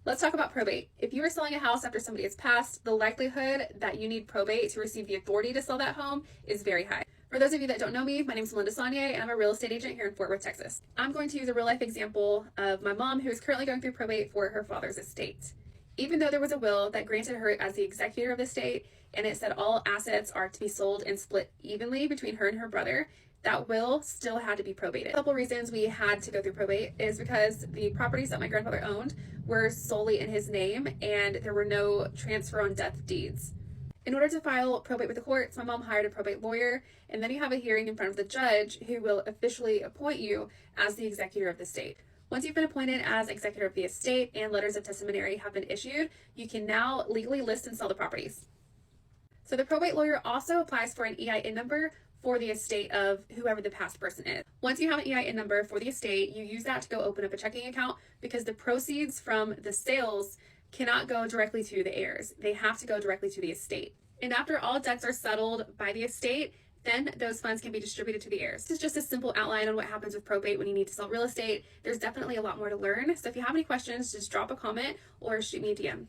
Let's talk about probate. If you are selling a house after somebody has passed, the likelihood that you need probate to receive the authority to sell that home is very high. For those of you that don't know me, my name is Melinda Saunier, and I'm a real estate agent here in Fort Worth, Texas. I'm going to use a real life example of my mom who is currently going through probate for her father's estate. Even though there was a will that granted her as the executor of the estate, and it said all assets are to be sold and split evenly between her and her brother, that will still had to be probated. A couple reasons we had to go through probate is because the properties that my grandfather owned were solely in his name and there were no transfer on death deeds. In order to file probate with the courts, my mom hired a probate lawyer, and then you have a hearing in front of the judge who will officially appoint you as the executor of the estate. Once you've been appointed as executor of the estate and letters of testimony have been issued, you can now legally list and sell the properties. So the probate lawyer also applies for an EIN number for the estate of whoever the past person is. Once you have an EIN number for the estate, you use that to go open up a checking account because the proceeds from the sales cannot go directly to the heirs. They have to go directly to the estate. And after all debts are settled by the estate, then those funds can be distributed to the heirs. This is just a simple outline on what happens with probate when you need to sell real estate. There's definitely a lot more to learn. So if you have any questions, just drop a comment or shoot me a DM.